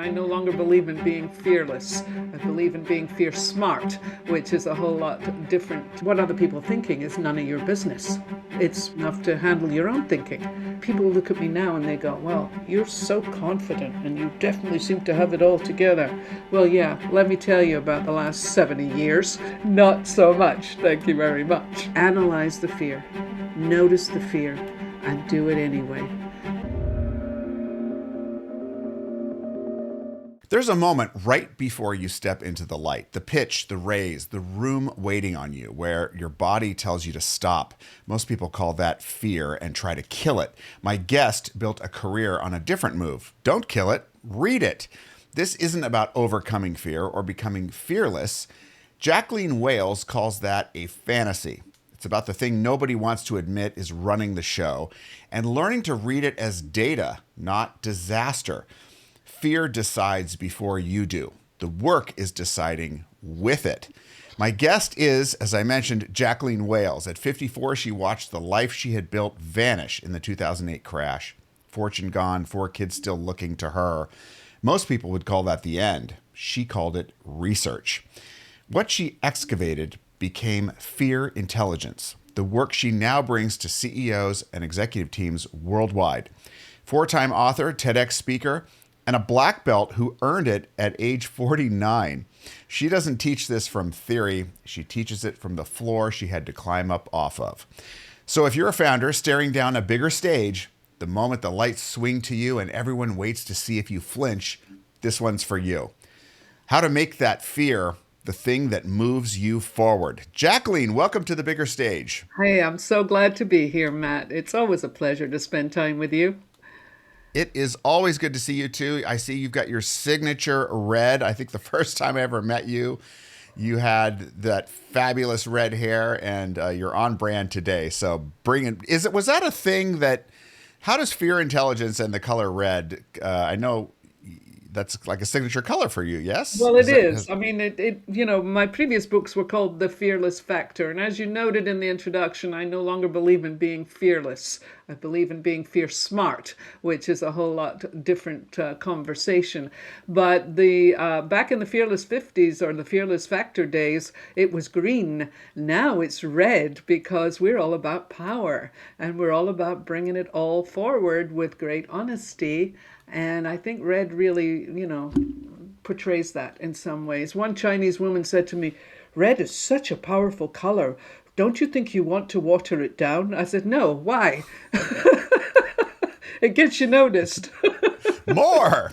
I no longer believe in being fearless. I believe in being fear smart, which is a whole lot different. What other people are thinking is none of your business. It's enough to handle your own thinking. People look at me now and they go, well, you're so confident and you definitely seem to have it all together. Well, yeah, let me tell you about the last 70 years. Not so much. Thank you very much. Analyze the fear, notice the fear, and do it anyway. There's a moment right before you step into the light, the pitch, the raise, the room waiting on you, where your body tells you to stop. Most people call that fear and try to kill it. My guest built a career on a different move. Don't kill it, read it. This isn't about overcoming fear or becoming fearless. Jacqueline Wales calls that a fantasy. It's about the thing nobody wants to admit is running the show and learning to read it as data, not disaster. Fear decides before you do. The work is deciding with it. My guest is, as I mentioned, Jacqueline Wales. At 54, she watched the life she had built vanish in the 2008 crash. Fortune gone, 4 kids still looking to her. Most people would call that the end. She called it research. What she excavated became F.E.A.R intelligence, the work she now brings to CEOs and executive teams worldwide. 4-time author, TEDx speaker, and a black belt who earned it at age 49. She doesn't teach this from theory. She teaches it from the floor she had to climb up off of. So if you're a founder staring down a bigger stage, the moment the lights swing to you and everyone waits to see if you flinch, this one's for you. How to make that fear the thing that moves you forward. Jacqueline, welcome to the bigger stage. Hey, I'm so glad to be here, Matt. It's always a pleasure to spend time with you. It is always good to see you too. I see you've got your signature red. I think the first time I ever met you, you had that fabulous red hair, and you're on brand today. So was that a thing that, how does Fear Intelligence and the color red, I know that's like a signature color for you, yes? Well, it is. I mean, my previous books were called The Fearless Factor. And as you noted in the introduction, I no longer believe in being fearless. I believe in being fear smart, which is a whole lot different conversation. But back in the Fearless 50s or the Fearless Factor days, it was green. Now it's red because we're all about power and we're all about bringing it all forward with great honesty. And I think red really, portrays that in some ways. One Chinese woman said to me, "Red is such a powerful color. Don't you think you want to water it down?" I said, "No, why?" It gets you noticed. More.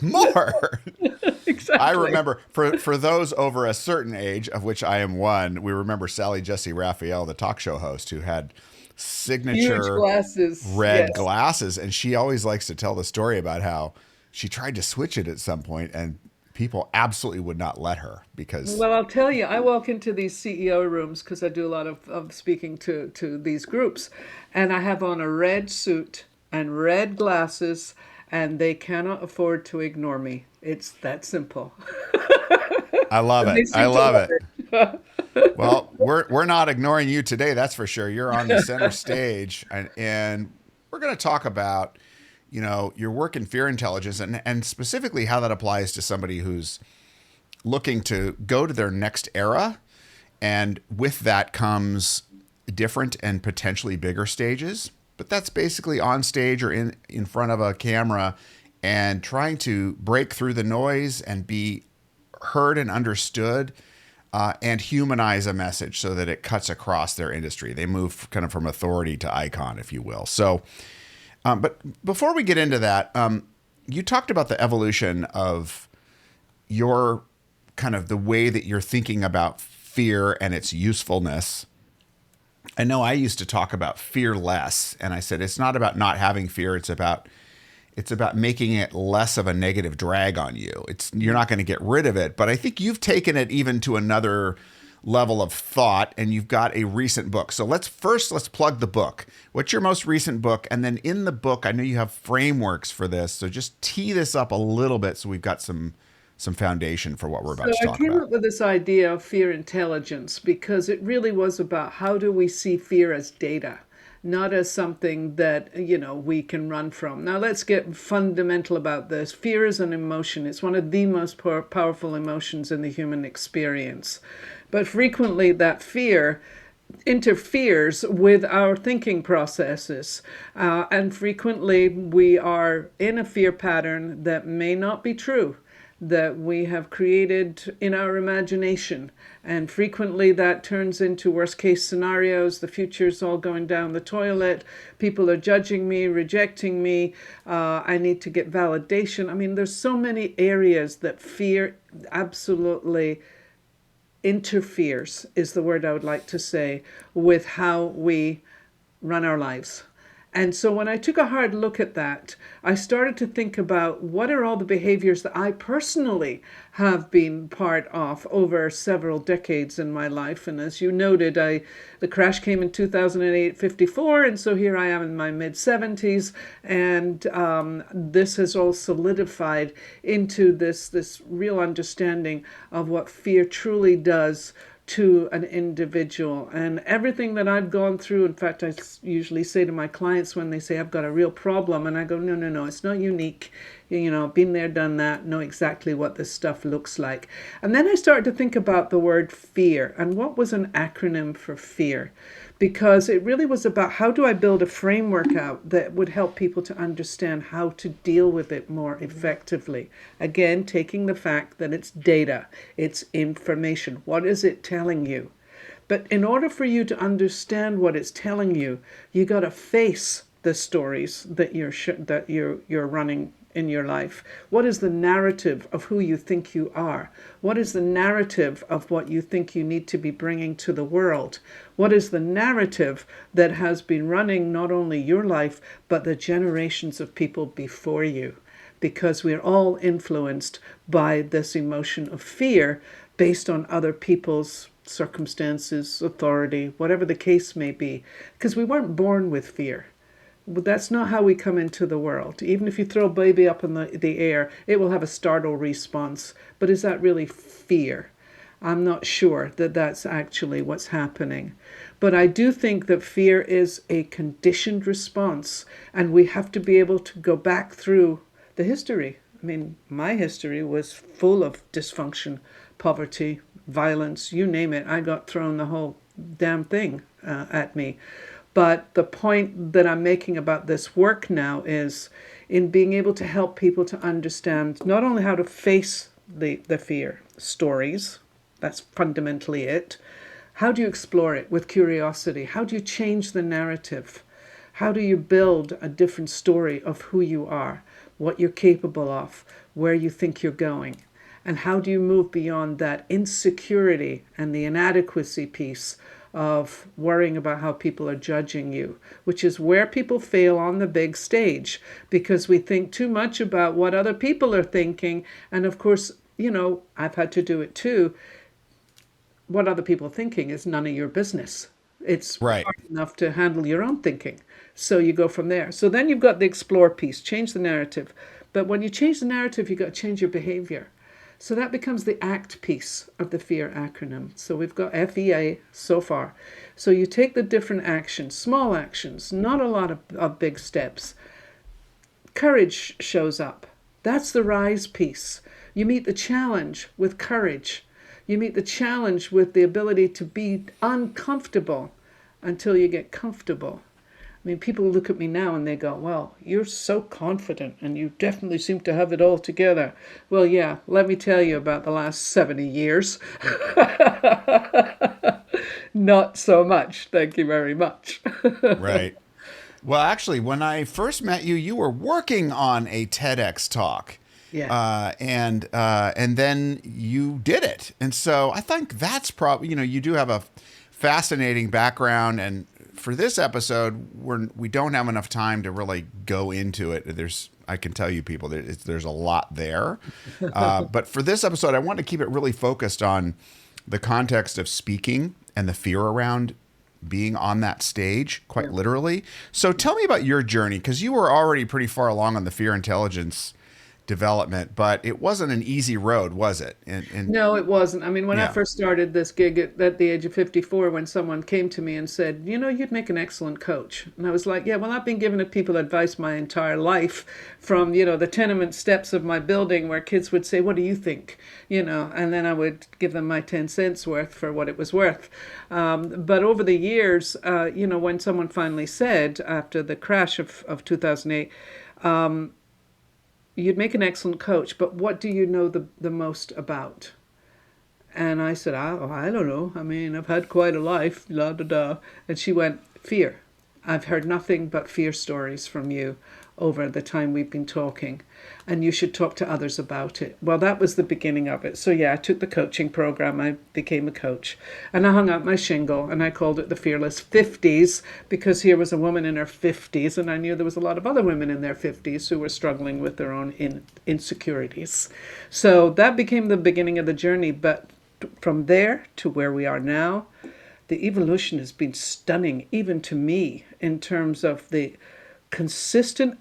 Exactly. I remember, for those over a certain age, of which I am one, we remember Sally Jesse Raphael, the talk show host, who had signature Huge glasses. red Yes. glasses. And she always likes to tell the story about how she tried to switch it at some point and people absolutely would not let her because. Well, I'll tell you, I walk into these CEO rooms because I do a lot of speaking to these groups, and I have on a red suit and red glasses, and they cannot afford to ignore me. It's that simple. I love They it. seem I to love love it. Well, we're not ignoring you today, that's for sure. You're on the center stage, and we're going to talk about, your work in Fear Intelligence and specifically how that applies to somebody who's looking to go to their next era. And with that comes different and potentially bigger stages. But that's basically on stage or in front of a camera and trying to break through the noise and be heard and understood. And humanize a message so that it cuts across their industry. They move kind of from authority to icon, if you will. So, but before we get into that, you talked about the evolution of your kind of the way that you're thinking about fear and its usefulness. I know I used to talk about fearless, and I said it's not about not having fear. It's about making it less of a negative drag on you. You're not going to get rid of it, but I think you've taken it even to another level of thought, and you've got a recent book. So let's plug the book. What's your most recent book? And then in the book, I know you have frameworks for this, so just tee this up a little bit so we've got some foundation for what we're about to So I talk came about. up with this idea of fear intelligence because it really was about how do we see fear as data, not as something that, we can run from. Now, let's get fundamental about this. Fear is an emotion. It's one of the most powerful emotions in the human experience. But frequently, that fear interferes with our thinking processes. And frequently, we are in a fear pattern that may not be true, that we have created in our imagination. And frequently that turns into worst case scenarios. The future's all going down the toilet. People are judging me, rejecting me. I need to get validation. I mean, there's so many areas that fear absolutely interferes, is the word I would like to say, with how we run our lives. And so when I took a hard look at that, I started to think about what are all the behaviors that I personally have been part of over several decades in my life. And as you noted, the crash came in 2008, 54, and so here I am in my mid-70s, and this has all solidified into this real understanding of what fear truly does to an individual. And everything that I've gone through, in fact, I usually say to my clients when they say I've got a real problem, and I go, no, no, no, it's not unique. Been there, done that, know exactly what this stuff looks like. And then I started to think about the word fear and what was an acronym for fear, because it really was about how do I build a framework out that would help people to understand how to deal with it more effectively. Again, taking the fact that it's data, it's information. What is it telling you? But in order for you to understand what it's telling you, you got to face the stories that you're running in your life. What is the narrative of who you think you are? What is the narrative of what you think you need to be bringing to the world? What is the narrative that has been running not only your life, but the generations of people before you? Because we're all influenced by this emotion of fear based on other people's circumstances, authority, whatever the case may be. Because we weren't born with fear. But that's not how we come into the world. Even if you throw a baby up in the air, it will have a startle response. But is that really fear? I'm not sure that that's actually what's happening. But I do think that fear is a conditioned response, and we have to be able to go back through the history. I mean, my history was full of dysfunction, poverty, violence, you name it. I got thrown the whole damn thing at me. But the point that I'm making about this work now is in being able to help people to understand not only how to face the fear stories, that's fundamentally it. How do you explore it with curiosity? How do you change the narrative? How do you build a different story of who you are, what you're capable of, where you think you're going? And how do you move beyond that insecurity and the inadequacy piece of worrying about how people are judging you, which is where people fail on the big stage, because we think too much about what other people are thinking. And of course, I've had to do it too. What other people are thinking is none of your business. It's Right. hard enough to handle your own thinking. So you go from there. So then you've got the explore piece, change the narrative. But when you change the narrative, you've got to change your behavior. So that becomes the ACT piece of the FEAR acronym. So we've got F.E.A. so far. So you take the different actions, small actions, not a lot of big steps. Courage shows up. That's the rise piece. You meet the challenge with courage. You meet the challenge with the ability to be uncomfortable until you get comfortable. I mean, people look at me now and they go, well, you're so confident and you definitely seem to have it all together. Well, yeah, let me tell you about the last 70 years. Not so much. Thank you very much. Right. Well, actually, when I first met you, you were working on a TEDx talk. Yeah. And then you did it. And so I think that's probably, you do have a fascinating background, and for this episode, we don't have enough time to really go into it. I can tell you people that there's a lot there. But for this episode, I want to keep it really focused on the context of speaking and the fear around being on that stage, quite literally. So tell me about your journey, because you were already pretty far along on the fear intelligence development, but it wasn't an easy road, was it? And No, it wasn't. I mean, when I yeah. first started this gig at the age of 54, when someone came to me and said, you know, you'd make an excellent coach. And I was like, yeah, well, I've been giving people advice my entire life from, the tenement steps of my building where kids would say, what do you think? And then I would give them my 10 cents worth for what it was worth. But over the years, when someone finally said, after the crash of 2008, you'd make an excellent coach, but what do you know the most about? And I said, I don't know. I mean, I've had quite a life, la da da. And she went, fear. I've heard nothing but fear stories from you over the time we've been talking, and you should talk to others about it. Well, that was the beginning of it. So yeah, I took the coaching program. I became a coach, and I hung out my shingle, and I called it the Fearless 50s, because here was a woman in her 50s, and I knew there was a lot of other women in their 50s who were struggling with their own insecurities. So that became the beginning of the journey. But from there to where we are now, the evolution has been stunning, even to me, in terms of the consistent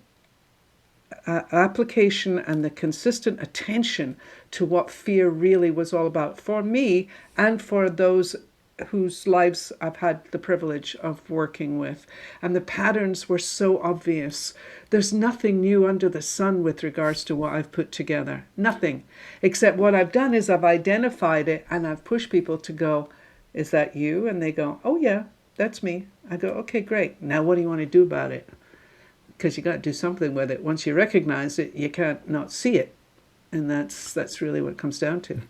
application and the consistent attention to what fear really was all about for me and for those whose lives I've had the privilege of working with. And the patterns were so obvious. There's nothing new under the sun with regards to what I've put together. Nothing. Except what I've done is I've identified it and I've pushed people to go, is that you? And they go, oh yeah, that's me. I go, okay, great. Now what do you want to do about it? Because you got to do something with it. Once you recognize it, you can't not see it. And that's really what it comes down to.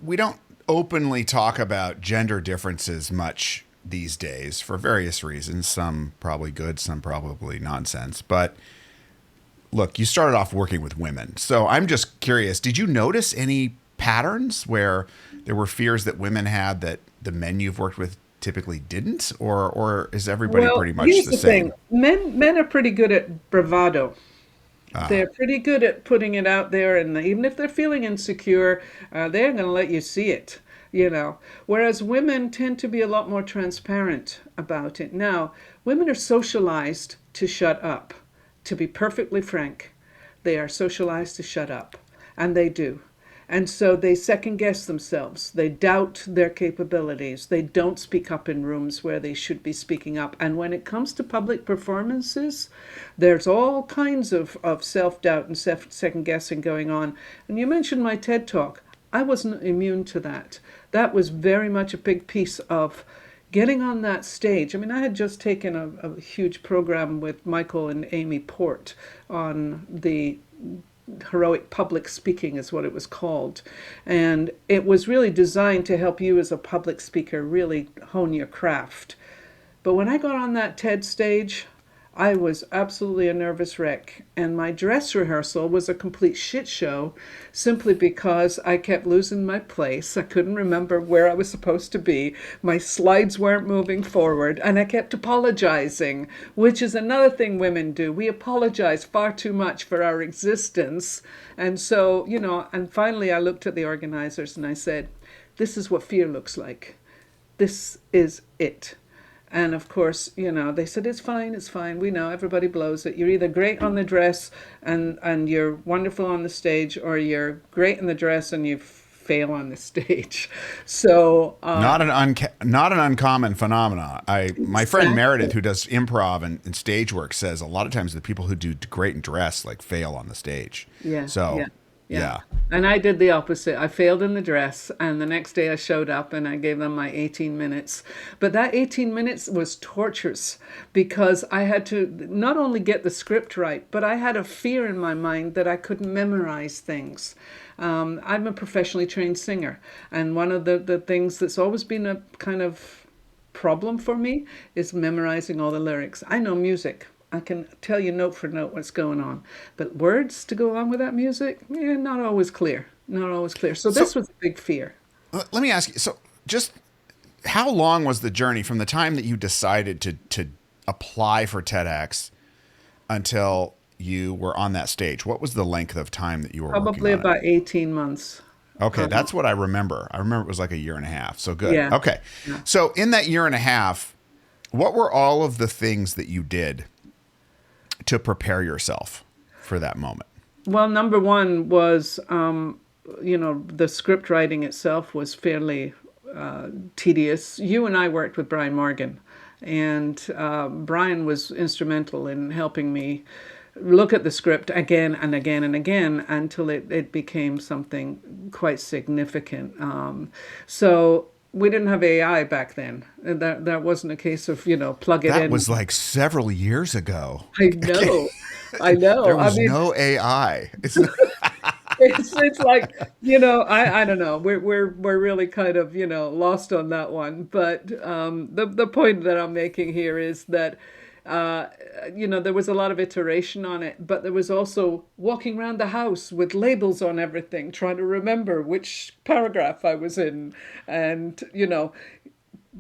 We don't openly talk about gender differences much these days for various reasons, some probably good, some probably nonsense. But look, you started off working with women. So I'm just curious, did you notice any patterns where there were fears that women had that the men you've worked with typically didn't, or is everybody Well, pretty much here's the the same? thing. Men are pretty good at bravado. They're pretty good at putting it out there, and even if they're feeling insecure, they're going to let you see it. Whereas women tend to be a lot more transparent about it. Now, women are socialized to shut up. To be perfectly frank, they are socialized to shut up, and they do. And so they second guess themselves. They doubt their capabilities. They don't speak up in rooms where they should be speaking up. And when it comes to public performances, there's all kinds of self-doubt and second guessing going on. And you mentioned my TED Talk. I wasn't immune to that. That was very much a big piece of getting on that stage. I mean, I had just taken a huge program with Michael and Amy Port on the heroic public speaking is what it was called. And it was really designed to help you as a public speaker really hone your craft. But when I got on that TED stage, I was absolutely a nervous wreck. And my dress rehearsal was a complete shit show simply because I kept losing my place. I couldn't remember where I was supposed to be. My slides weren't moving forward. And I kept apologizing, which is another thing women do. We apologize far too much for our existence. And so, and finally I looked at the organizers and I said, this is what fear looks like. This is it. And of course, they said, it's fine. We know everybody blows it. You're either great on the dress and you're wonderful on the stage, or you're great in the dress and you fail on the stage. So Not an uncommon phenomenon. My friend Meredith, exactly. who does improv and stage work, says a lot of times the people who do great in dress fail on the stage. Yeah, So yeah, yeah. yeah. And I did the opposite. I failed in the dress, and the next day I showed up and I gave them my 18 minutes. But that 18 minutes was torturous because I had to not only get the script right, but I had a fear in my mind that I couldn't memorize things. I'm a professionally trained singer, and one of the things that's always been a kind of problem for me is memorizing all the lyrics. I know music. I can tell you note for note what's going on. But words to go along with that music, not always clear. Not always clear. So So this was a big fear. let me ask you. So just how long was the journey from the time that you decided to apply for TEDx until you were on that stage? What was the length of time that you were working Probably on it? about 18 months. Okay, Um, that's what I remember. I remember it was like a year and a half. So good. yeah. Okay. Yeah. So in that year and a half, what were all of the things that you did to prepare yourself for that moment? Well, number one was, the script writing itself was fairly tedious. You and I worked with Brian Morgan, and Brian was instrumental in helping me look at the script again and again and again until it became something quite significant. So we didn't have AI back then. That wasn't a case of, plug it That in. was like several years ago. I know. I There know. I was mean, no AI. It's not, it's like, I don't know. We're really kind of, lost on that one. But the point that I'm making here is that uh, there was a lot of iteration on it, but there was also walking around the house with labels on everything, trying to remember which paragraph I was in, and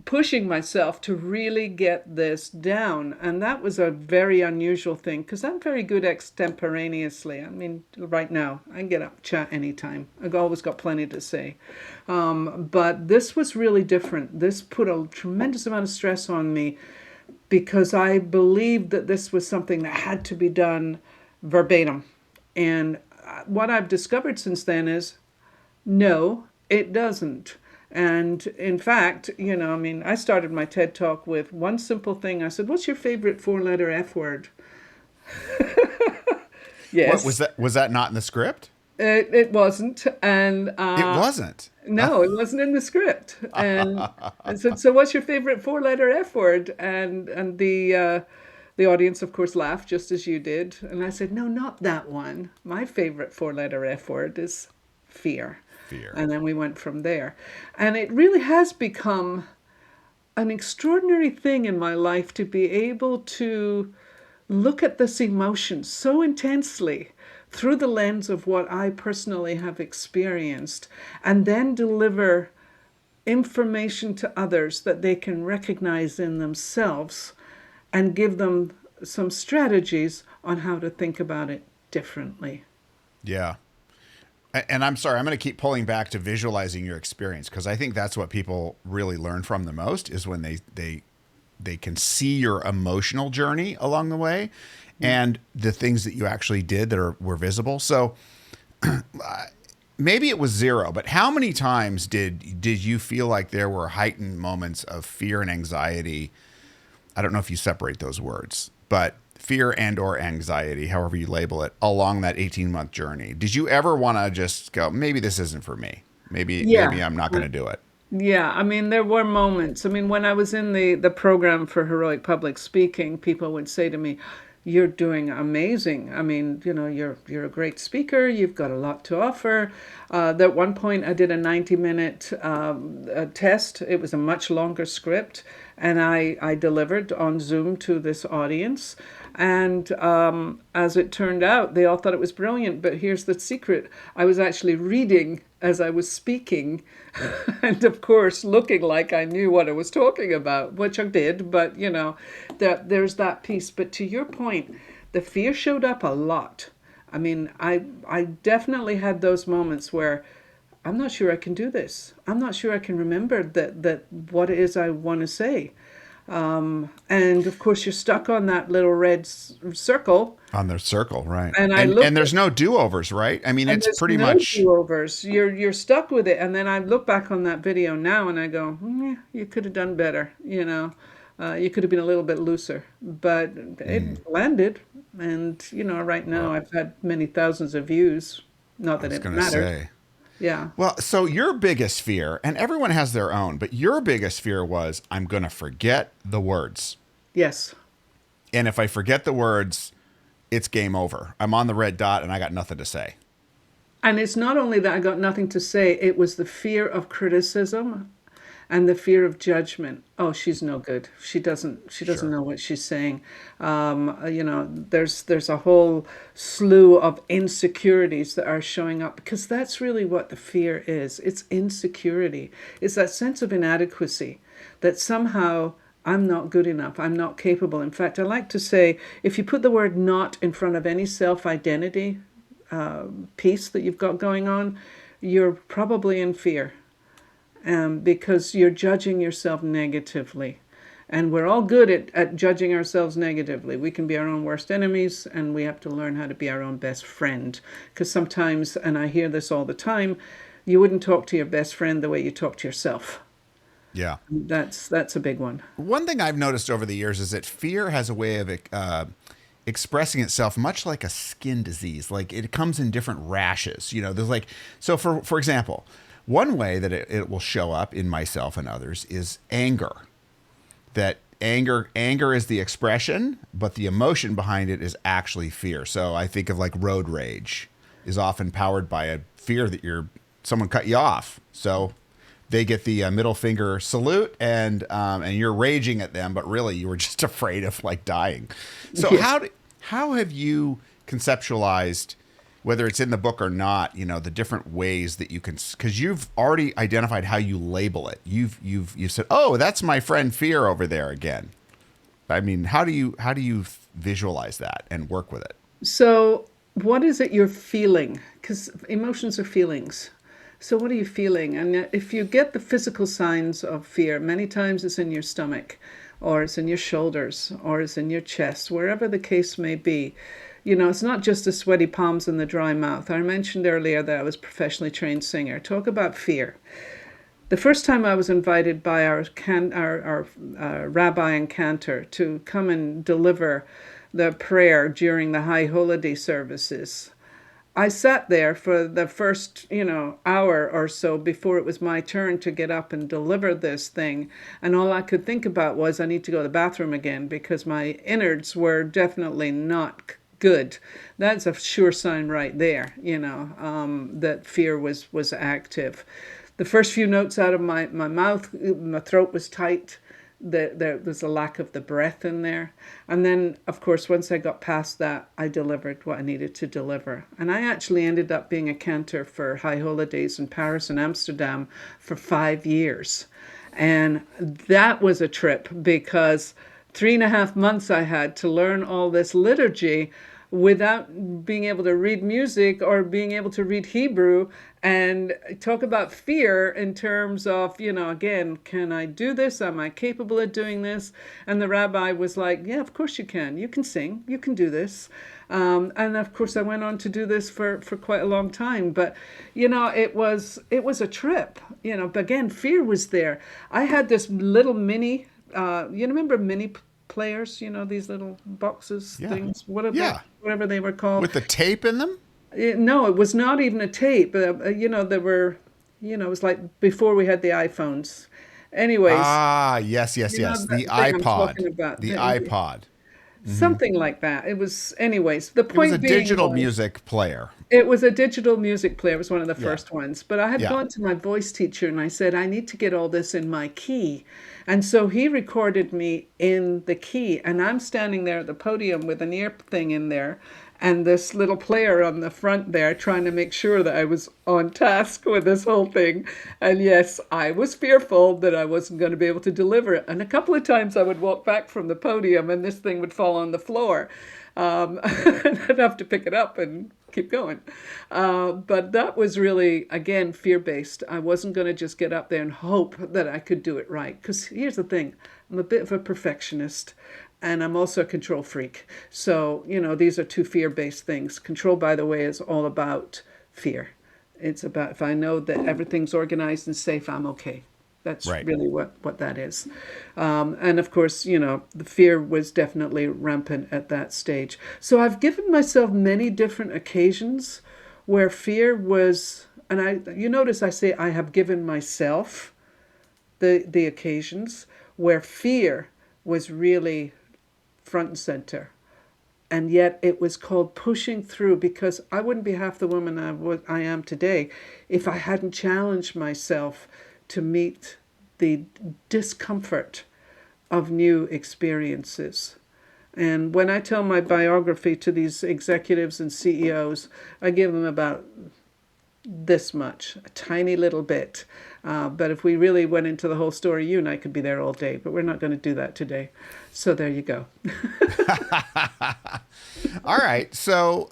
pushing myself to really get this down. And that was a very unusual thing because I'm very good extemporaneously. I mean, right now, I can get up, chat anytime. I've always got plenty to say. But this was really different. This put a tremendous amount of stress on me because I believed that this was something that had to be done verbatim. And what I've discovered since then is no, it doesn't. And in fact, I mean, I started my TED talk with one simple thing. I said, "What's your favorite four-letter F word?" what Yes, was that not in the script? it wasn't. And It wasn't. no, it wasn't in the script. And I said, "So what's your favorite four-letter F word?" And the audience, of course, laughed just as you did. And I said, "No, not that one. My favorite four-letter F word is fear." Fear. And then we went from there. And it really has become an extraordinary thing in my life to be able to look at this emotion so intensely through the lens of what I personally have experienced and then deliver information to others that they can recognize in themselves and give them some strategies on how to think about it differently. Yeah. And I'm sorry, I'm going to keep pulling back to visualizing your experience because I think that's what people really learn from the most is when they can see your emotional journey along the way and the things that you actually did that were visible. So maybe it was zero, but how many times did you feel like there were heightened moments of fear and anxiety? I don't know if you separate those words, but fear and or anxiety, however you label it, along that 18-month journey. Did you ever want to just go, maybe this isn't for me? Maybe Yeah. I'm not going to do it. Yeah, I mean, there were moments. I mean, when I was in the program for heroic public speaking, people would say to me, "You're doing amazing. I mean, you're a great speaker. You've got a lot to offer." At one point, I did a 90-minute test. It was a much longer script, and I delivered on Zoom to this audience. And as it turned out, they all thought it was brilliant. But here's the secret: I was actually reading as I was speaking, and of course, looking like I knew what I was talking about, which I did. But there's that piece. But to your point, the fear showed up a lot. I mean, I definitely had those moments where I'm not sure I can do this. I'm not sure I can remember that what it is I want to say. And of course, you're stuck on that little red circle. On their circle, right? And I And looked there's no do-overs, right? I mean, and it's there's pretty no much do-overs. You're stuck with it. And then I look back on that video now and I go, yeah, you could have done better. You could have been a little bit looser, but it landed. And right now well, I've had many thousands of views. Not I that was it going to matters. say. Yeah. Well, so your biggest fear, and everyone has their own, but your biggest fear was I'm going to forget the words. Yes. And if I forget the words, it's game over. I'm on the red dot and I got nothing to say. And it's not only that I got nothing to say, it was the fear of criticism and the fear of judgment. Oh, she's no good. She doesn't Sure. know what she's saying. There's a whole slew of insecurities that are showing up because that's really what the fear is. It's insecurity. It's that sense of inadequacy that somehow I'm not good enough. I'm not capable. In fact, I like to say if you put the word not in front of any self-identity piece that you've got going on, you're probably in fear because you're judging yourself negatively. And we're all good at judging ourselves negatively. We can be our own worst enemies, and we have to learn how to be our own best friend. Because sometimes, and I hear this all the time, you wouldn't talk to your best friend the way you talk to yourself. Yeah. That's a big one. One thing I've noticed over the years is that fear has a way of expressing itself much like a skin disease. Like it comes in different rashes. You know, there's like, so for example, one way that it will show up in myself and others is anger. That anger is the expression, but the emotion behind it is actually fear. So I think of like road rage is often powered by a fear that someone cut you off. So they get the middle finger salute, and you're raging at them, but really you were just afraid of like dying. So Yeah. how have you conceptualized, whether it's in the book or not, you know, the different ways that you can, because you've already identified how you label it. You've said, oh, that's my friend fear over there again. I mean, how do you visualize that and work with it? So, what is it you're feeling? Because emotions are feelings. So, what are you feeling? And if you get the physical signs of fear, many times it's in your stomach, or it's in your shoulders, or it's in your chest, wherever the case may be. You know, it's not just the sweaty palms and the dry mouth. I mentioned earlier that I was a professionally trained singer. Talk about fear. The first time I was invited by our rabbi and cantor to come and deliver the prayer during the high holiday services, I sat there for the first, hour or so before it was my turn to get up and deliver this thing. And all I could think about was I need to go to the bathroom again because my innards were definitely not good. That's a sure sign right there, that fear was active. The first few notes out of my mouth, my throat was tight. There was a lack of the breath in there. And then, of course, once I got past that, I delivered what I needed to deliver. And I actually ended up being a cantor for high holidays in Paris and Amsterdam for 5 years. And that was a trip because 3.5 months I had to learn all this liturgy without being able to read music or being able to read Hebrew, and talk about fear in terms of, again, can I do this? Am I capable of doing this? And the rabbi was like, yeah, of course you can. You can sing. You can do this. And of course, I went on to do this for quite a long time. But, it was a trip. But again, fear was there. I had this little mini, you remember mini players, these little boxes, Yeah. things, Yeah. whatever they were called. With the tape in them? No, it was not even a tape. There were, it was like before we had the iPhones. Anyways, Ah, yes, yes, yes. that The thing I'm iPod. talking about, The iPod. something like that. It was, anyways, the It was a point being digital was, music player. it was a digital music player. It was one of the Yeah. first ones. But I had Yeah. gone to my voice teacher and I said, I need to get all this in my key. And so he recorded me in the key. And I'm standing there at the podium with an ear thing in there and this little player on the front there trying to make sure that I was on task with this whole thing. And yes, I was fearful that I wasn't going to be able to deliver it. And a couple of times I would walk back from the podium and this thing would fall on the floor. And I'd have to pick it up and keep going. But that was really, again, fear-based. I wasn't going to just get up there and hope that I could do it right. Because here's the thing, I'm a bit of a perfectionist. And I'm also a control freak. So, these are two fear-based things. Control, by the way, is all about fear. It's about if I know that everything's organized and safe, I'm okay. That's Right. really what that is. And of course, the fear was definitely rampant at that stage. So I've given myself many different occasions where fear was, and you notice I say I have given myself the occasions where fear was really front and center. And yet it was called pushing through because I wouldn't be half the woman I am today if I hadn't challenged myself to meet the discomfort of new experiences. And when I tell my biography to these executives and CEOs, I give them about this much, a tiny little bit. But if we really went into the whole story, you and I could be there all day, but we're not going to do that today. So there you go. All right. So,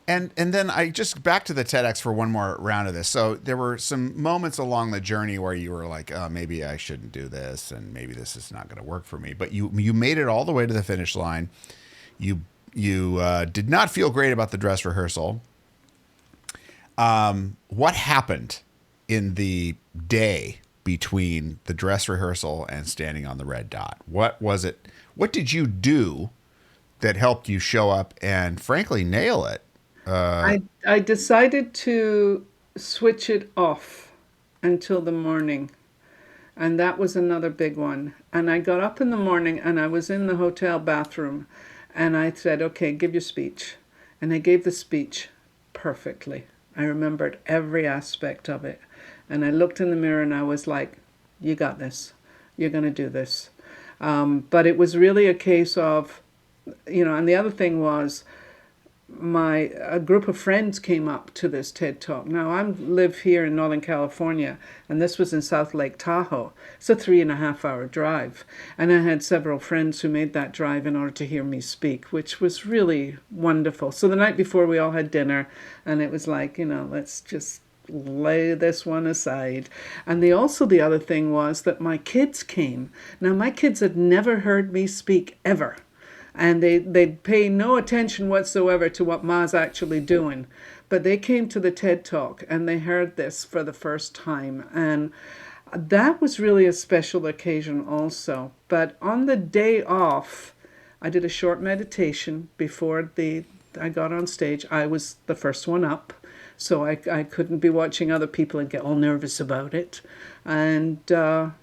And then I just back to the TEDx for one more round of this. So there were some moments along the journey where you were like, oh, maybe I shouldn't do this, and maybe this is not going to work for me. But you made it all the way to the finish line. You did not feel great about the dress rehearsal. What happened in the day between the dress rehearsal and standing on the red dot? What was it? What did you do that helped you show up and frankly nail it? I decided to switch it off until the morning. And that was another big one. And I got up in the morning and I was in the hotel bathroom and I said, okay, give your speech. And I gave the speech perfectly. I remembered every aspect of it. And I looked in the mirror and I was like, you got this. You're going to do this. But it was really a case of, and the other thing was, a group of friends came up to this TED Talk. Now I live here in Northern California, and this was in South Lake Tahoe. It's a 3.5 hour drive, and I had several friends who made that drive in order to hear me speak, which was really wonderful. So the night before, we all had dinner, and it was like, let's just lay this one aside. And the other thing was that my kids came. Now my kids had never heard me speak ever. And they'd pay no attention whatsoever to what Ma's actually doing. But they came to the TED Talk and they heard this for the first time. And that was really a special occasion also. But on the day off, I did a short meditation before I got on stage. I was the first one up, so I couldn't be watching other people and get all nervous about it. And, then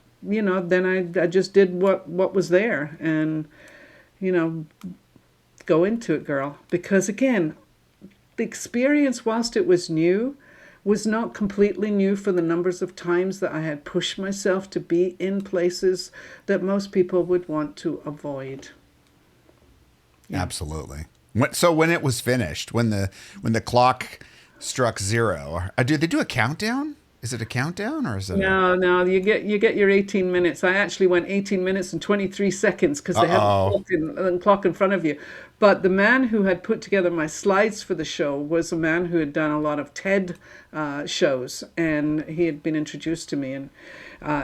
I just did what was there. And go into it, girl. Because again, the experience, whilst it was new, was not completely new for the numbers of times that I had pushed myself to be in places that most people would want to avoid. Yeah. Absolutely. So when it was finished, when the clock struck 0, do they do a countdown? Is it a countdown or is it? No. You get your 18 minutes. I actually went 18 minutes and 23 seconds because they have a clock in front of you. But the man who had put together my slides for the show was a man who had done a lot of TED shows, and he had been introduced to me. And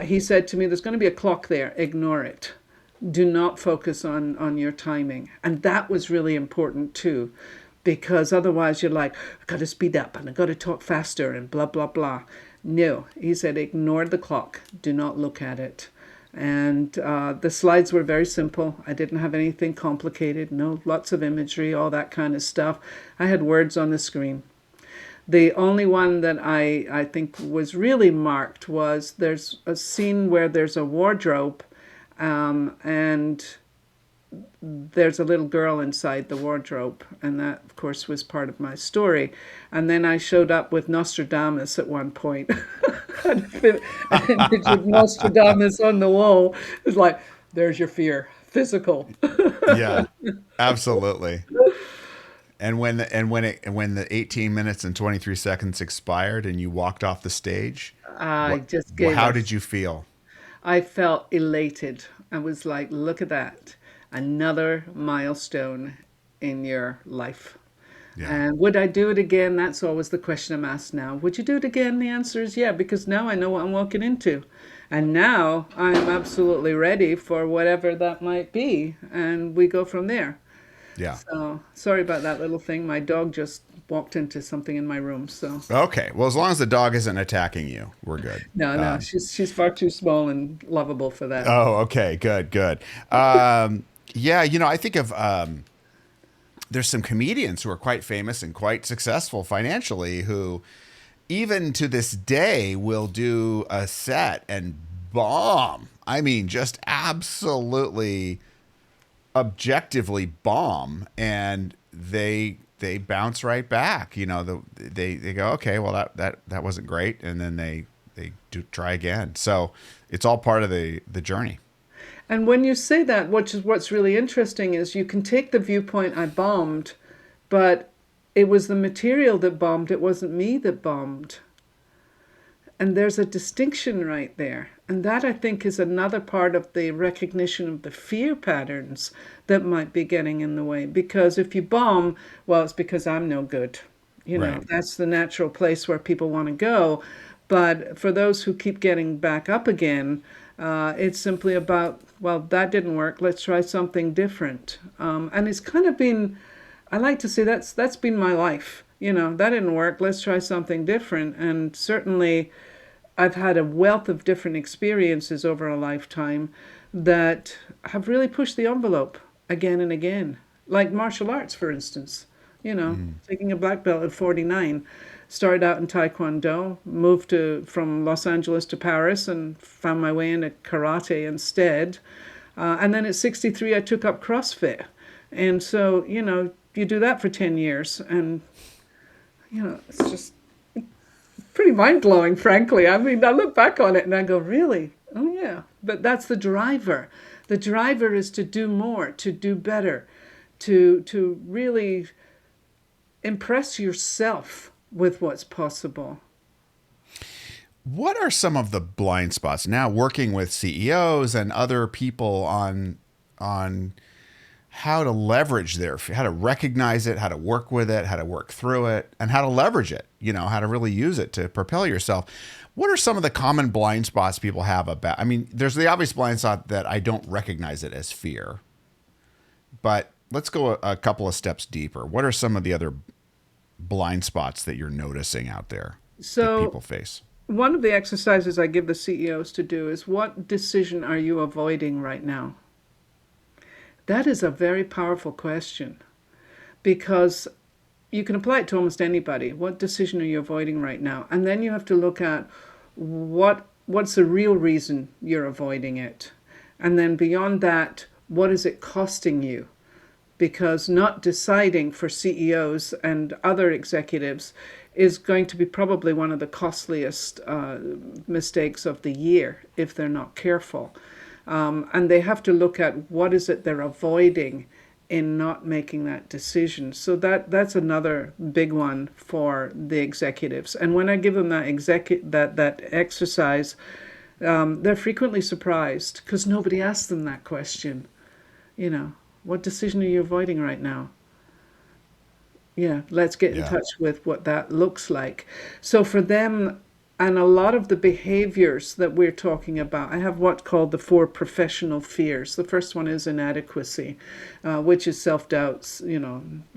he said to me, "There's going to be a clock there. Ignore it. Do not focus on your timing." And that was really important too, because otherwise you're like, I got to speed up and I got to talk faster and blah blah blah. No, he said, ignore the clock. Do not look at it. And the slides were very simple. I didn't have anything complicated. No, lots of imagery, all that kind of stuff. I had words on the screen. The only one that I think was really marked was there's a scene where there's a wardrobe and there's a little girl inside the wardrobe, and that of course was part of my story. And then I showed up with Nostradamus at one point. And with Nostradamus on the wall. It's like, there's your fear, physical. Yeah, absolutely. And when the 18 minutes and 23 seconds expired and you walked off the stage, how did you feel? I felt elated. I was like, look at that. Another milestone in your life. Yeah. And would I do it again? That's always the question I'm asked now. Would you do it again? The answer is yeah, because now I know what I'm walking into. And now I'm absolutely ready for whatever that might be. And we go from there. Yeah. So sorry about that little thing. My dog just walked into something in my room. So okay. Well, as long as the dog isn't attacking you, we're good. No. She's far too small and lovable for that. Oh, okay. Good. Yeah, I think of there's some comedians who are quite famous and quite successful financially who even to this day will do a set and bomb. I mean, just absolutely objectively bomb, and they bounce right back. They go, okay, well that wasn't great, and then they do try again. So it's all part of the journey. And when you say that, what's really interesting is you can take the viewpoint I bombed, but it was the material that bombed. It wasn't me that bombed. And there's a distinction right there. And that, I think, is another part of the recognition of the fear patterns that might be getting in the way. Because if you bomb, well, it's because I'm no good. Right. That's the natural place where people want to go. But for those who keep getting back up again, it's simply about, well, that didn't work. Let's try something different. And it's kind of been, I like to say that's been my life. That didn't work. Let's try something different. And certainly, I've had a wealth of different experiences over a lifetime that have really pushed the envelope again and again. Like martial arts, for instance. Taking a black belt at 49. Started out in Taekwondo, moved from Los Angeles to Paris and found my way into karate instead. And then at 63, I took up CrossFit. And so, you do that for 10 years and, it's just pretty mind-blowing, frankly. I mean, I look back on it and I go, really? Oh, yeah. But that's the driver. The driver is to do more, to do better, to really impress yourself with what's possible. What are some of the blind spots now working with CEOs and other people on how to leverage how to recognize it, how to work with it, how to work through it, and how to leverage it, how to really use it to propel yourself? What are some of the common blind spots people have about, I mean, there's the obvious blind spot that I don't recognize it as fear, but let's go a couple of steps deeper. What are some of the other blind spots that you're noticing out there that So people face? one of the exercises I give the CEOs to do is, what decision are you avoiding right now? That is a very powerful question, because you can apply it to almost anybody. What decision are you avoiding right now? And then you have to look at what's the real reason you're avoiding it. And then beyond that, what is it costing you? Because not deciding for CEOs and other executives is going to be probably one of the costliest mistakes of the year if they're not careful. And they have to look at what is it they're avoiding in not making that decision. So that's another big one for the executives. And when I give them that exercise, they're frequently surprised because nobody asks them that question. What decision are you avoiding right now? Yeah, let's get in Yeah. touch with what that looks like. So for them, and a lot of the behaviors that we're talking about, I have what's called the 4 professional fears. The first one is inadequacy, which is self-doubts,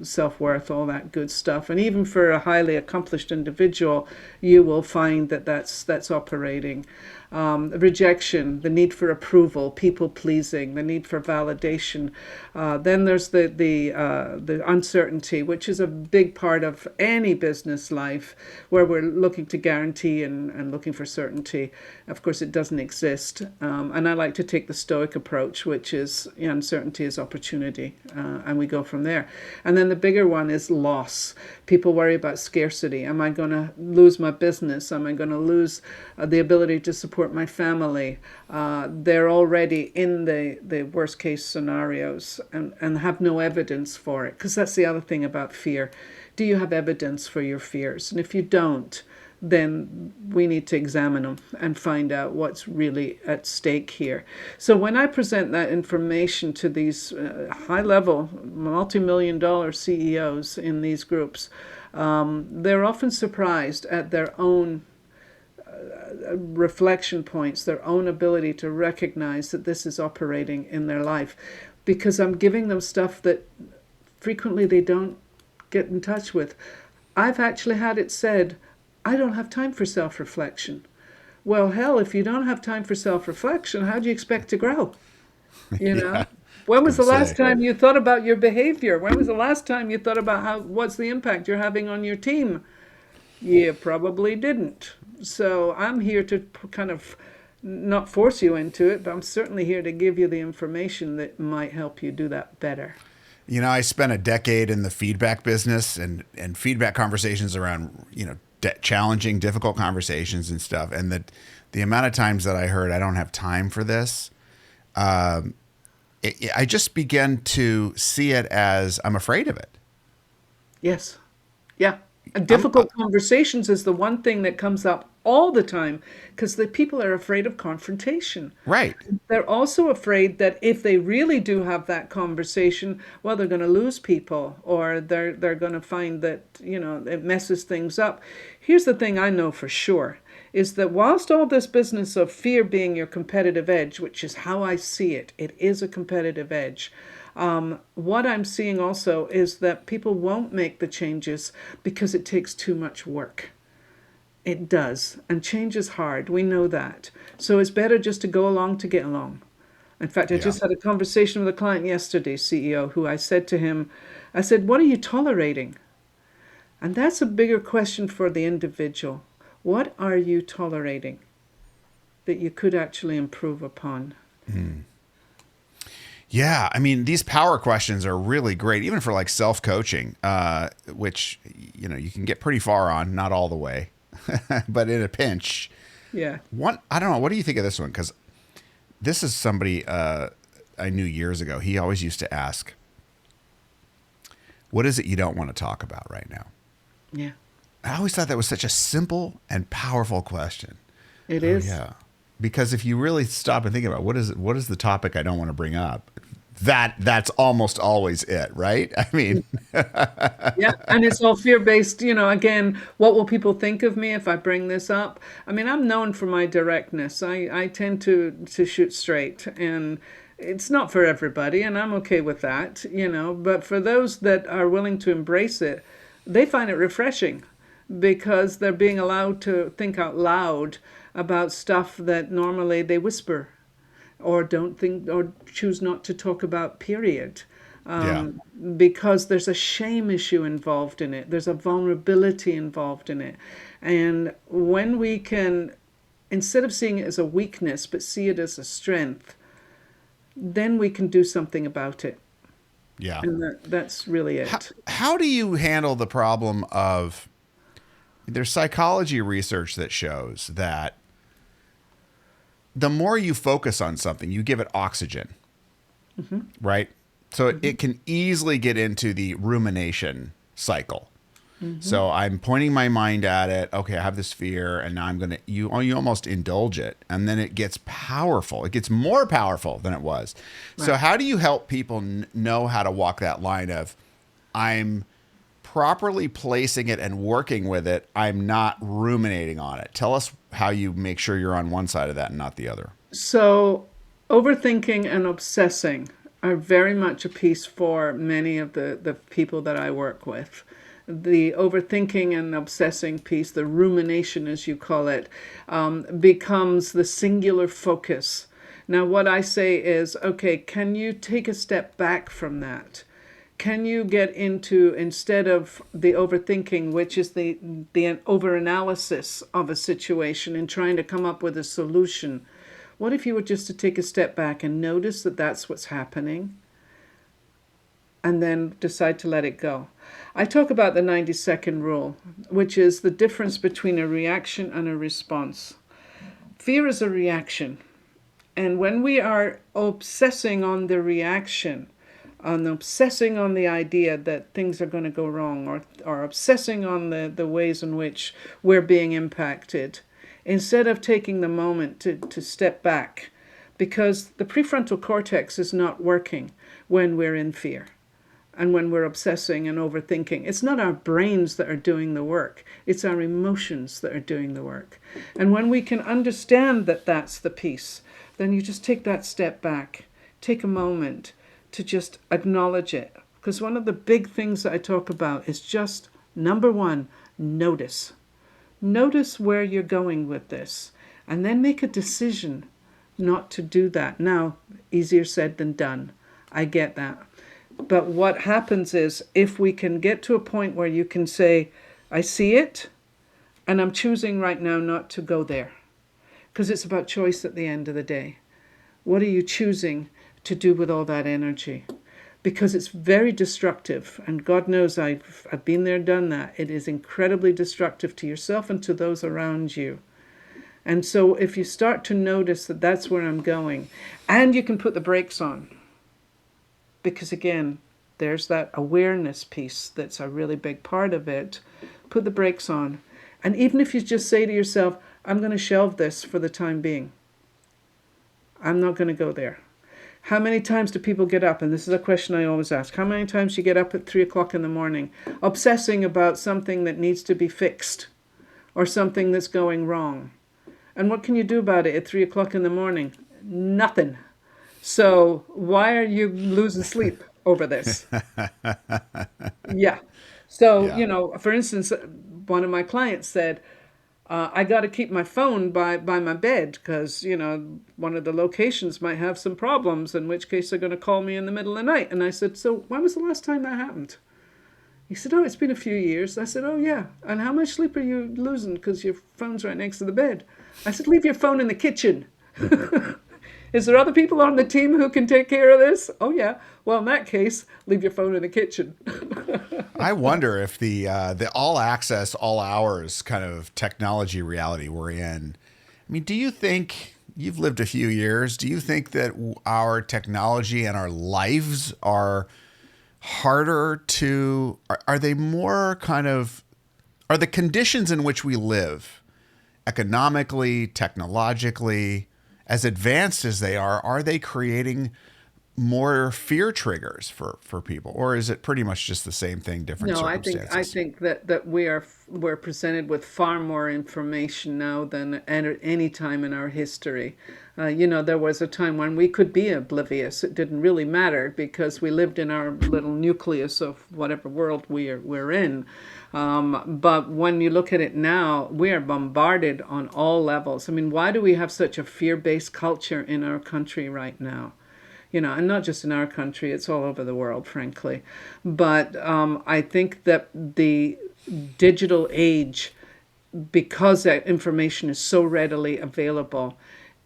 self-worth, all that good stuff. And even for a highly accomplished individual, you will find that that's operating. Rejection, the need for approval, people pleasing, the need for validation. Then there's the uncertainty, which is a big part of any business life, where we're looking to guarantee and looking for certainty. Of course, it doesn't exist. And I like to take the Stoic approach, which is uncertainty is opportunity, and we go from there. And then the bigger one is loss. People worry about scarcity. Am I going to lose my business? Am I going to lose the ability to support my family? They're already in the worst case scenarios and have no evidence for it. Because that's the other thing about fear. Do you have evidence for your fears? And if you don't, then we need to examine them and find out what's really at stake here. So when I present that information to these high-level, multi-million-dollar CEOs in these groups, they're often surprised at their own reflection points, their own ability to recognize that this is operating in their life, because I'm giving them stuff that frequently they don't get in touch with. I've actually had it said, I don't have time for self-reflection. Well, hell, if you don't have time for self-reflection, how do you expect to grow? You know? Yeah. When was Gonna the last say. time you thought about your behavior? When was the last time you thought about what's the impact you're having on your team? You probably didn't. So I'm here to kind of not force you into it, but I'm certainly here to give you the information that might help you do that better. I spent a decade in the feedback business and feedback conversations around, challenging, difficult conversations and stuff. And the amount of times that I heard, I don't have time for this. I just began to see it as I'm afraid of it. Yes. Yeah. I'm Difficult conversations is the one thing that comes up all the time because the people are afraid of confrontation. right. They're also afraid that if they really do have that conversation, well, they're going to lose people, or they're going to find that, it messes things up. Here's the thing I know for sure is that whilst all this business of fear being your competitive edge, which is how I see it, it is a competitive edge. What I'm seeing also is that people won't make the changes because it takes too much work. It does. And change is hard. We know that. So it's better just to go along to get along. In fact, I Yeah. just had a conversation with a client yesterday, CEO, who I said to him, I said, what are you tolerating? And that's a bigger question for the individual. What are you tolerating that you could actually improve upon? Yeah, I mean, these power questions are really great, even for like self-coaching, which you can get pretty far on, not all the way, but in a pinch. Yeah. I don't know. What do you think of this one? Because this is somebody I knew years ago. He always used to ask, "What is it you don't want to talk about right now?" Yeah. I always thought that was such a simple and powerful question. It Oh is. yeah, because if you really stop and think about what is the topic I don't want to bring up, that's almost always it, right? I mean, Yeah, and it's all fear-based. Again, what will people think of me if I bring this up? I mean, I'm known for my directness. I tend to shoot straight, and it's not for everybody, and I'm okay with that. But for those that are willing to embrace it, they find it refreshing because they're being allowed to think out loud about stuff that normally they whisper or don't think or choose not to talk about, period. yeah, Because there's a shame issue involved in it, there's a vulnerability involved in it. And when we can, instead of seeing it as a weakness, but see it as a strength, then we can do something about it. yeah. And that's really How, it. how do you handle the problem of there's psychology research that shows that the more you focus on something, you give it oxygen, right? So it can easily get into the rumination cycle. So I'm pointing my mind at it. Okay, I have this fear, and now I'm gonna you almost indulge it, and then it gets powerful. It gets more powerful than it was. So Right. how do you help people know how to walk that line of I'm properly placing it and working with it. I'm not ruminating on it. Tell us how you make sure you're on one side of that and not the other. So, overthinking and obsessing are very much a piece for many of the people that I work with. The overthinking and obsessing piece, the rumination as you call it, becomes the singular focus. Now, what I say is, okay, can you take a step back from that? Can you get into, instead of the overthinking, which is the overanalysis of a situation and trying to come up with a solution, what if you were just to take a step back and notice that that's what's happening and then decide to let it go? I talk about the 90-second rule, which is the difference between a reaction and a response. Fear is a reaction. And when we are obsessing on the reaction, on obsessing on the idea that things are going to go wrong, or obsessing on the ways in which we're being impacted, instead of taking the moment to step back, because the prefrontal cortex is not working when we're in fear and when we're obsessing and overthinking. It's not our brains that are doing the work, it's our emotions that are doing the work. And when we can understand that that's the piece, then you just take that step back, take a moment to just acknowledge it. Because one of the big things that I talk about is just number one, notice. Notice where you're going with this, and then make a decision not to do that. Now, easier said than done. I get that. But what happens is if we can get to a point where you can say, I see it, and I'm choosing right now not to go there. Because it's about choice at the end of the day. What are you choosing to do with all that energy? Because it's very destructive, and God knows I've been there, done that. It is incredibly destructive to yourself and to those around you. And so if you start to notice that that's where I'm going, and you can put the brakes on, because again, there's that awareness piece that's a really big part of it. put the brakes on. And even if you just say to yourself, I'm going to shelve this for the time being, I'm not going to go there. How many times do people get up? And this is a question I always ask. How many times do you get up at 3 o'clock in the morning obsessing about something that needs to be fixed or something that's going wrong? And what can you do about it at 3 o'clock in the morning? Nothing. So why are you losing sleep over this? Yeah. So, Yeah. for instance, one of my clients said, I got to keep my phone by my bed because, one of the locations might have some problems, in which case they're going to call me in the middle of the night. And I said, so when was the last time that happened? He said, oh, it's been a few years. I said, oh, yeah. And how much sleep are you losing because your phone's right next to the bed? I said, leave your phone in the kitchen. Is there other people on the team who can take care of this? Oh, yeah. Well, in that case, leave your phone in the kitchen. I wonder if the all access, all hours kind of technology reality we're in. I mean, do you think you've lived a few years? Do you think that our technology and our lives are harder to? Are they more kind of? Are the conditions in which we live, economically, technologically, as advanced as they are they creating more fear triggers for people, or is it pretty much just the same thing, different No, I circumstances? think that we're presented with far more information now than at any time in our history. There was a time when we could be oblivious. It didn't really matter because we lived in our little nucleus of whatever world we're in. But when you look at it now, we are bombarded on all levels. I mean, why do we have such a fear-based culture in our country right now? And not just in our country, it's all over the world, frankly. But I think that the digital age, because that information is so readily available,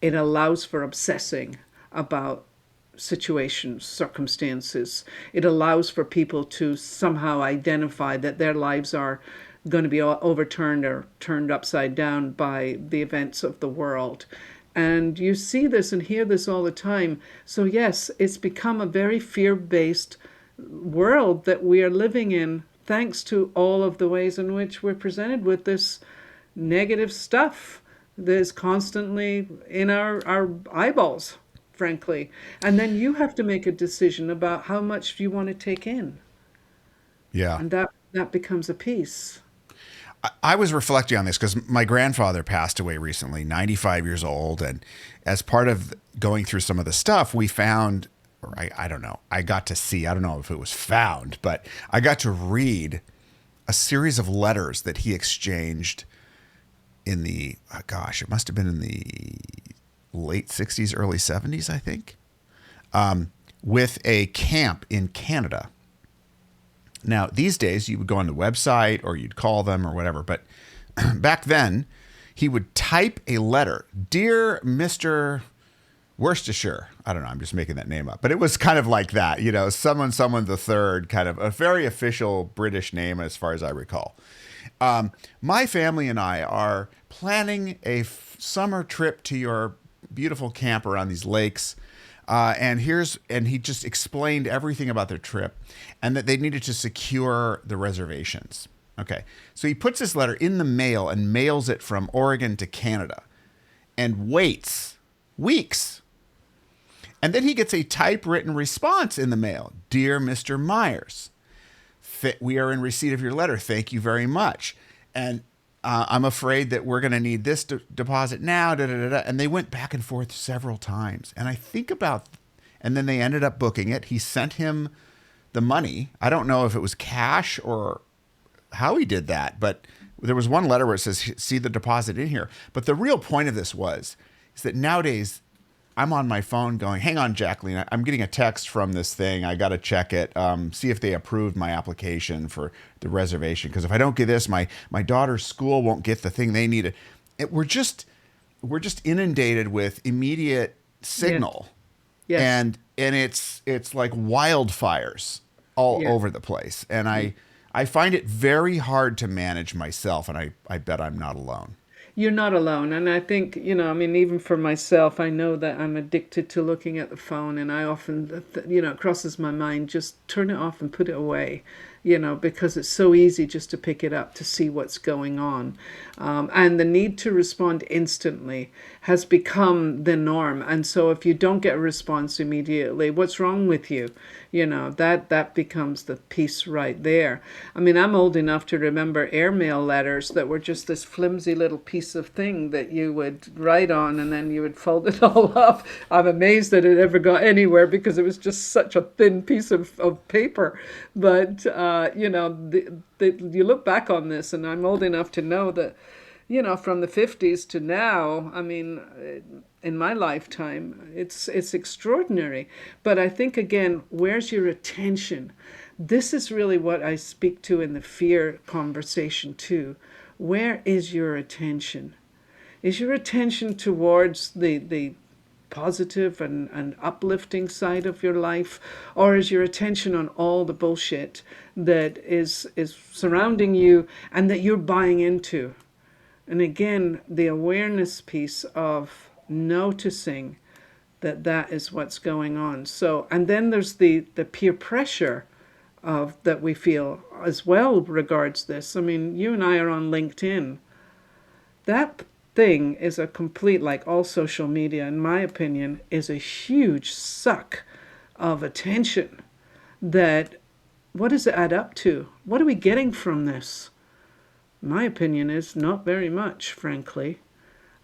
it allows for obsessing about situations, circumstances. It allows for people to somehow identify that their lives are going to be overturned or turned upside down by the events of the world. And you see this and hear this all the time. So, yes, it's become a very fear based world that we are living in, thanks to all of the ways in which we're presented with this negative stuff that is constantly in our eyeballs, frankly. And then you have to make a decision about how much you want to take in. Yeah. And that becomes a piece. I was reflecting on this because my grandfather passed away recently, 95 years old. And as part of going through some of the stuff, we found, or I don't know, I got to see, I don't know if it was found, but I got to read a series of letters that he exchanged in the, gosh, it must have been in the late 60s, early 70s, I think, with a camp in Canada. Now, these days, you would go on the website or you'd call them or whatever. But back then, he would type a letter, Dear Mr. Worcestershire. I don't know. I'm just making that name up. But it was kind of like that, someone the third, kind of a very official British name as far as I recall. My family and I are planning a summer trip to your beautiful camp around these lakes. And he just explained everything about their trip and that they needed to secure the reservations. Okay. So he puts this letter in the mail and mails it from Oregon to Canada and waits weeks. And then he gets a typewritten response in the mail. Dear Mr. Myers, we are in receipt of your letter. Thank you very much. And I'm afraid that we're going to need this deposit now. Da, da, da, da. And they went back and forth several times. And I think about, and then they ended up booking it. He sent him the money. I don't know if it was cash or how he did that, but there was one letter where it says, see the deposit in here. But the real point of this is that nowadays I'm on my phone going, hang on, Jacqueline, I'm getting a text from this thing. I got to check it, see if they approved my application for the reservation. Because if I don't get this, my daughter's school won't get the thing they needed. We're just inundated with immediate Yes. signal, Yes. and it's like wildfires all Yeah. over the place. And I find it very hard to manage myself, and I bet I'm not alone. You're not alone. And I think, I mean, even for myself, I know that I'm addicted to looking at the phone. And I often, it crosses my mind, just turn it off and put it away. because it's so easy just to pick it up to see what's going on. And the need to respond instantly has become the norm. And so if you don't get a response immediately, what's wrong with you? That becomes the piece right there. I mean, I'm old enough to remember airmail letters that were just this flimsy little piece of thing that you would write on and then you would fold it all up. I'm amazed that it ever got anywhere because it was just such a thin piece of paper. But, you look back on this, and I'm old enough to know that, from the 50s to now, I mean, in my lifetime, it's extraordinary. But I think, again, where's your attention? This is really what I speak to in the fear conversation, too. Where is your attention? Is your attention towards the positive and uplifting side of your life, or is your attention on all the bullshit that is surrounding you and that you're buying into? And again, the awareness piece of noticing that is what's going on. So, and then there's the peer pressure of that we feel as well regards this. I mean, you and I are on LinkedIn. That thing is a complete, like all social media, in my opinion, is a huge suck of attention. That, what does it add up to? What are we getting from this? My opinion is not very much, frankly.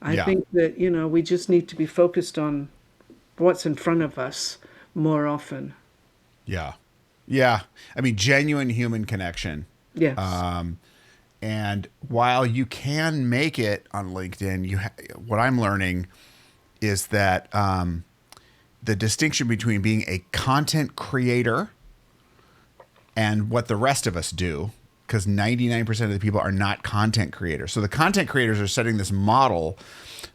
I Yeah. think that, we just need to be focused on what's in front of us more often. Yeah. Yeah. I mean, genuine human connection. Yes. And while you can make it on LinkedIn, what I'm learning is that the distinction between being a content creator and what the rest of us do, because 99% of the people are not content creators. So the content creators are setting this model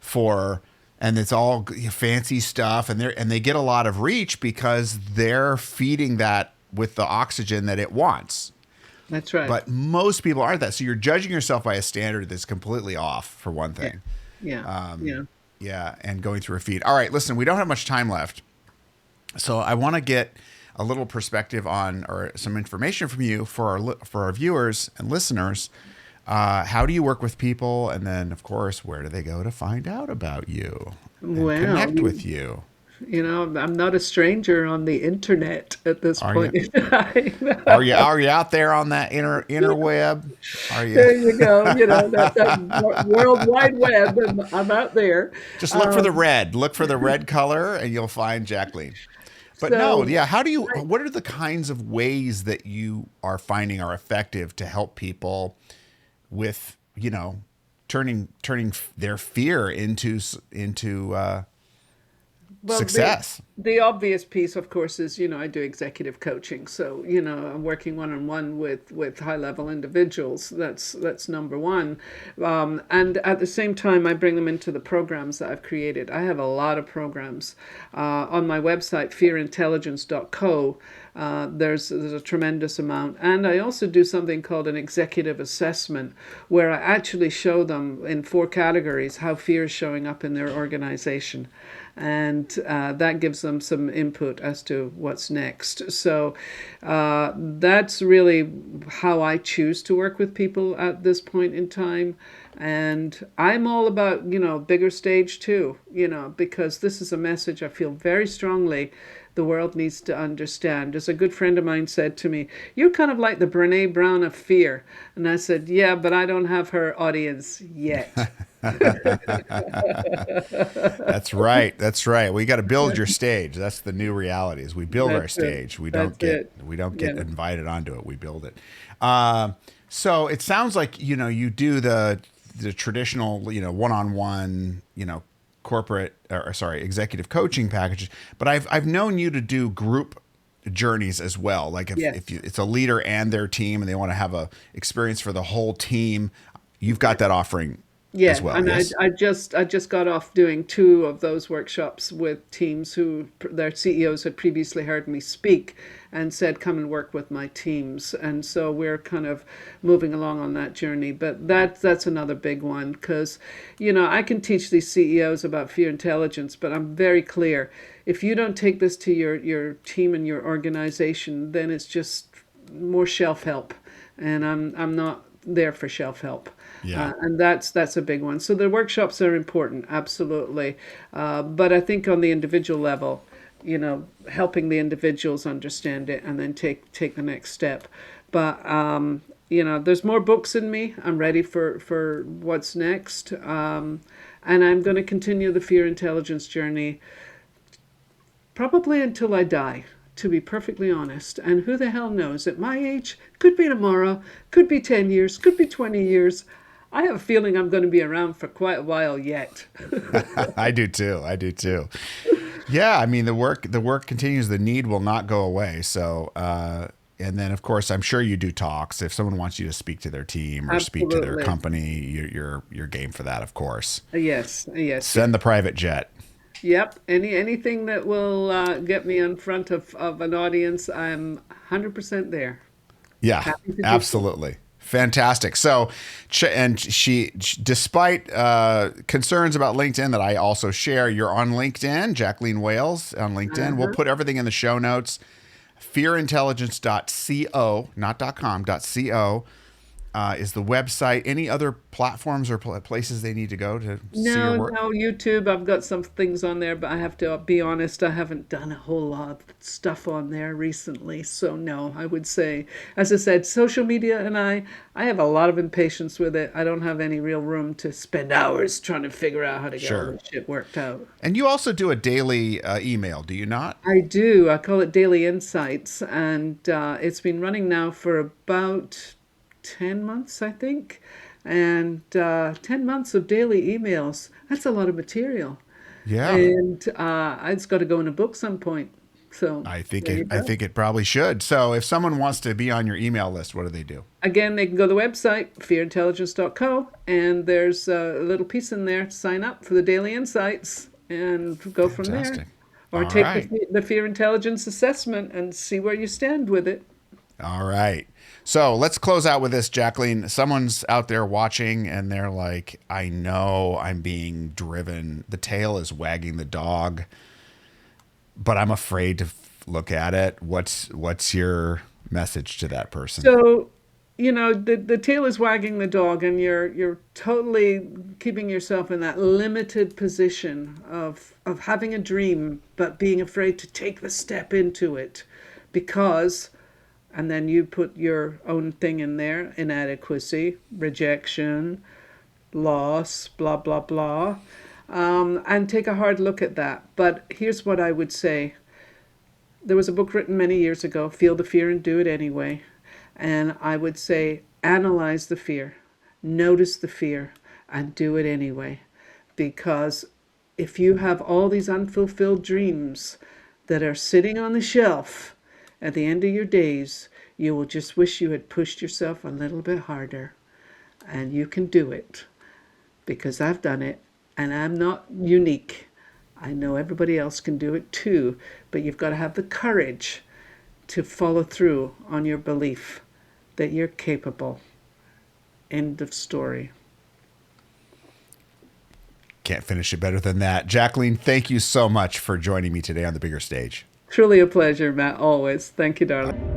for, and it's all fancy stuff, and they get a lot of reach because they're feeding that with the oxygen that it wants. That's right. But most people aren't that. So you're judging yourself by a standard that's completely off, for one Yeah. thing. Yeah. Yeah. Yeah, and going through a feed. All right, listen, we don't have much time left. So I want to get a little perspective on, or some information from you for our viewers and listeners. How do you work with people? And then, of course, where do they go to find out about you and Well, connect with you? I'm not a stranger on the internet at this Are you point in time. are you out there on that interweb? Are you? There you go. That World Wide Web, and I'm out there. Just look for the Um, red. Look for the red color, and you'll find Jacqueline. But no, so yeah. What are the kinds of ways that you are finding are effective to help people with, turning their fear into Well, success? the obvious piece, of course, is, I do executive coaching. So, I'm working one-on-one with high-level individuals. That's number one. And at the same time, I bring them into the programs that I've created. I have a lot of programs on my website, fearintelligence.co. There's a tremendous amount. And I also do something called an executive assessment, where I actually show them in 4 categories how fear is showing up in their organization. And that gives them some input as to what's next. So that's really how I choose to work with people at this point in time. And I'm all about, bigger stage too, because this is a message I feel very strongly the world needs to understand. As a good friend of mine said to me, "You're kind of like the Brene Brown of fear." And I said, "Yeah, but I don't have her audience yet." That's right. That's right. We got to build your stage. That's the new reality. Is we build our That's it. stage. We don't That's get it. we don't get Yeah. invited onto it. We build it. So it sounds like you do the traditional one-on-one corporate, or sorry, executive coaching packages. But I've known you to do group journeys as well. Like if Yes. it's a leader and their team and they want to have a experience for the whole team, you've got that offering as Yeah, well. and Yes. I just got off doing 2 of those workshops with teams who their CEOs had previously heard me speak and said, "Come and work with my teams." And so we're kind of moving along on that journey. But that's another big one because, I can teach these CEOs about fear intelligence, but I'm very clear. If you don't take this to your team and your organization, then it's just more shelf help, and I'm not there for shelf help. Yeah. And that's a big one. So the workshops are important, absolutely. But I think on the individual level, helping the individuals understand it and then take the next step. But there's more books in me. I'm ready for what's next, and I'm going to continue the fear intelligence journey probably until I die. To be perfectly honest, and who the hell knows? At my age, could be tomorrow, could be 10 years, could be 20 years. I have a feeling I'm going to be around for quite a while yet. I do too. I do too. Yeah, I mean the work continues. The need will not go away. So, and then of course, I'm sure you do talks. If someone wants you to speak to their team or speak to their Absolutely. company, you're game for that. Of course, Yes, yes, yes. send the private jet. Yep. Anything that will get me in front of an audience, I'm 100% there. Yeah, Happy to do so. absolutely. Fantastic. So, and despite concerns about LinkedIn that I also share, you're on LinkedIn, Jacqueline Wales on LinkedIn. We'll Uh-huh. put everything in the show notes. Fearintelligence.co, not .com, .co is the website. Any other platforms or places they need to go to see your No, work? no, YouTube. I've got some things on there, but I have to be honest, I haven't done a whole lot of stuff on there recently. So no, I would say, as I said, social media and I have a lot of impatience with it. I don't have any real room to spend hours trying to figure out how to get all Sure. this shit worked out. And you also do a daily email, do you not? I do. I call it Daily Insights, and it's been running now for about 10 months, I think. And 10 months of daily emails. That's a lot of material. Yeah. And it's got to go in a book some point. So I think there you I go. think it probably should. So if someone wants to be on your email list, what do they do? Again, they can go to the website, fearintelligence.co, and there's a little piece in there to sign up for the Daily Insights and go from there. Fantastic. Or All take right. the Fear Intelligence assessment and see where you stand with it. All right. So let's close out with this, Jacqueline. Someone's out there watching and they're like, I know I'm being driven. The tail is wagging the dog, but I'm afraid to look at it. What's your message to that person? So, the tail is wagging the dog, and you're totally keeping yourself in that limited position of having a dream, but being afraid to take the step into it, because, and then you put your own thing in there: inadequacy, rejection, loss, blah blah blah, and take a hard look at that. But here's what I would say: there was a book written many years ago, Feel the Fear and Do It Anyway. And I would say, analyze the fear, notice the fear, and do it anyway. Because if you have all these unfulfilled dreams that are sitting on the shelf at the end of your days, you will just wish you had pushed yourself a little bit harder. And you can do it, because I've done it, and I'm not unique. I know everybody else can do it too, but you've got to have the courage to follow through on your belief that you're capable. End of story. Can't finish it better than that. Jacqueline, thank you so much for joining me today on the bigger stage. Truly a pleasure, Matt, always. Thank you, darling.